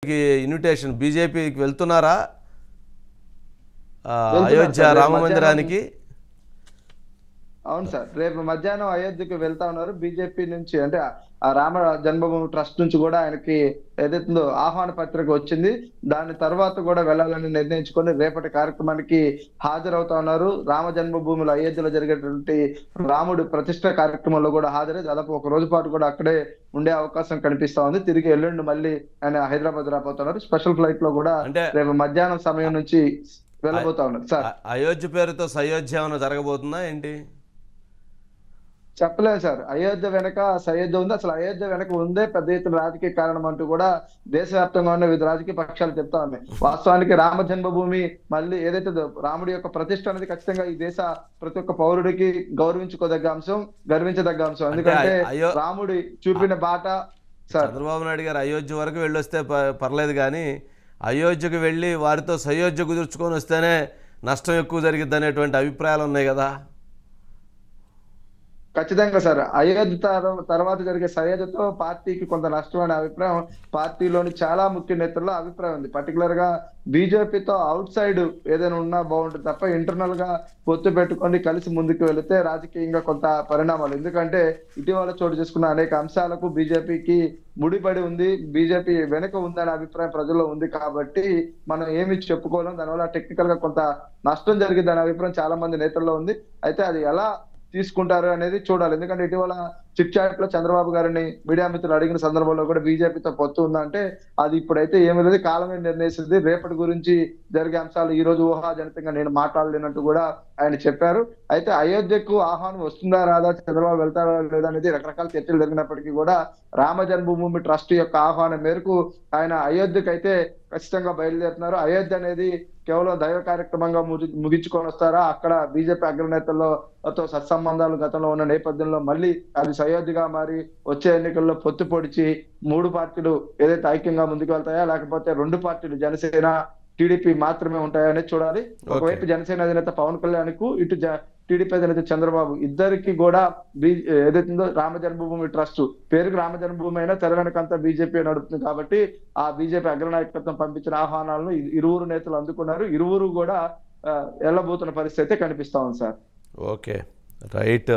Invitation బీజేపీకి వెళ్తున్నారా వెళ్తున్నారు అయోధ్య సార్. రేపు రామ మధ్యాహ్నం మందిరానికి? అవును సార్, రేపు మధ్యాహ్నం అయోధ్యకు వెళ్తా ఉన్నారు. బీజేపీ నుంచి అంటే ఆ రామ జన్మభూమి ట్రస్ట్ నుంచి కూడా ఆయనకి ఏదైతుందో ఆహ్వాన పత్రిక వచ్చింది. దాని తర్వాత కూడా వెళ్ళాలని నిర్ణయించుకొని రేపటి కార్యక్రమానికి హాజరవుతా ఉన్నారు. రామ జన్మభూమిలో అయోధ్యలో జరిగేటువంటి రాముడి ప్రతిష్ట కార్యక్రమంలో కూడా హాజరై దాదాపు ఒక రోజు పాటు కూడా అక్కడే ఉండే అవకాశం కనిపిస్తా ఉంది. తిరిగి ఎల్లుండి మళ్ళీ ఆయన హైదరాబాద్ రాబోతున్నారు. స్పెషల్ ఫ్లైట్ లో కూడా అంటే రేపు మధ్యాహ్నం సమయం నుంచి వెళ్ళబోతా ఉన్నారు సార్. అయోధ్య పేరుతో సయోధ్య ఏమైనా జరగబోతుందా ఏంటి? చెప్పలేదు సార్. అయోధ్య వెనక సయోధ్య ఉంది. అసలు అయోధ్య వెనక ఉందే పెద్ద ఎత్తున రాజకీయ కారణం అంటూ కూడా దేశవ్యాప్తంగా ఉన్న వివిధ రాజకీయ పక్షాలు చెప్తా ఉన్నాయి. వాస్తవానికి రామ జన్మభూమి మళ్ళీ ఏదైతే రాముడి యొక్క ప్రతిష్ట అనేది ఖచ్చితంగా ఈ దేశ ప్రతి ఒక్క పౌరుడికి గౌరవించుకోదగ్గ అంశం, గర్వించదగ్గ అంశం. ఎందుకంటే రాముడి చూపిన బాట సార్. చంద్రబాబు నాయుడు గారు అయోధ్య వరకు వెళ్ళొస్తే పర్లేదు, కానీ అయోధ్యకు వెళ్ళి వారితో సయోధ్య కుదుర్చుకొని వస్తేనే నష్టం ఎక్కువ జరిగిద్ది అనేటువంటి అభిప్రాయాలు ఉన్నాయి కదా. ఖచ్చితంగా సార్. అయోధ్య తర్వాత జరిగే సయోధ్యతో పార్టీకి కొంత నష్టం అనే అభిప్రాయం పార్టీలోని చాలా ముఖ్య నేతల్లో అభిప్రాయం ఉంది. పర్టికులర్ గా బీజేపీతో అవుట్ సైడ్ ఏదైనా ఉన్నా బాగుంటుంది తప్ప ఇంటర్నల్ గా పొత్తు పెట్టుకొని కలిసి ముందుకు వెళితే రాజకీయంగా కొంత పరిణామాలు. ఎందుకంటే ఇటీవల చోటు చేసుకున్న అనేక అంశాలకు బీజేపీకి ముడిపడి ఉంది, బీజేపీ వెనుక ఉందనే అభిప్రాయం ప్రజల్లో ఉంది. కాబట్టి మనం ఏమి చెప్పుకోలేం. దానివల్ల టెక్నికల్ గా కొంత నష్టం జరిగింది అనే అభిప్రాయం చాలా మంది నేతల్లో ఉంది. అయితే అది ఎలా తీసుకుంటారు అనేది చూడాలి. ఎందుకంటే ఇటీవల చిట్ చాట్ లో చంద్రబాబు గారిని మీడియా మిత్రులు అడిగిన సందర్భంలో కూడా బీజేపీతో పొత్తు ఉందంటే అది ఇప్పుడైతే ఏమీ లేదు, కాలమే నిర్ణయిస్తుంది. రేపటి గురించి జరిగే అంశాలు ఈ రోజు ఊహాజనితంగా నేను మాట్లాడలేనట్టు కూడా ఆయన చెప్పారు. అయితే అయోధ్యకు ఆహ్వానం వస్తుందా రాదా, చంద్రబాబు వెళ్తారా లేదా అనేది రకరకాల చర్చలు జరిగినప్పటికీ కూడా రామ జన్మభూమి ట్రస్ట్ యొక్క ఆహ్వానం మేరకు ఆయన అయోధ్యకు అయితే ఖచ్చితంగా బయలుదేరుతున్నారు. అయోధ్య అనేది కేవలం దైవ కార్యక్రమంగా ముగించుకొని వస్తారా, అక్కడ బీజేపీ అగ్రనేతలతో సత్సంబంధాలు గతంలో ఉన్న నేపథ్యంలో మళ్ళీ అది సయోధ్యగా మారి వచ్చే ఎన్నికల్లో పొత్తు పొడిచి మూడు పార్టీలు ఏదైతే ఐక్యంగా ముందుకు వెళ్తాయా, లేకపోతే రెండు పార్టీలు జనసేన టీడీపీ మాత్రమే ఉంటాయా అనేది చూడాలి. ఒకవైపు జనసేన అధినేత పవన్ కళ్యాణ్ కు, ఇటు టీడీపీ అధినేత చంద్రబాబు ఇద్దరికి కూడా ఏదైతుందో రామ జన్మభూమి ట్రస్ట్ పేరుకు రామ జన్మభూమి అయినా తెర వెనకంతా బీజేపీ నడుపుతుంది. కాబట్టి ఆ బీజేపీ అగ్రనాయకత్వం పంపించిన ఆహ్వానాలను ఇరువురు నేతలు అందుకున్నారు. ఇరువురు కూడా వెళ్ళబోతున్న పరిస్థితి అయితే కనిపిస్తా ఉంది సార్. Okay, right.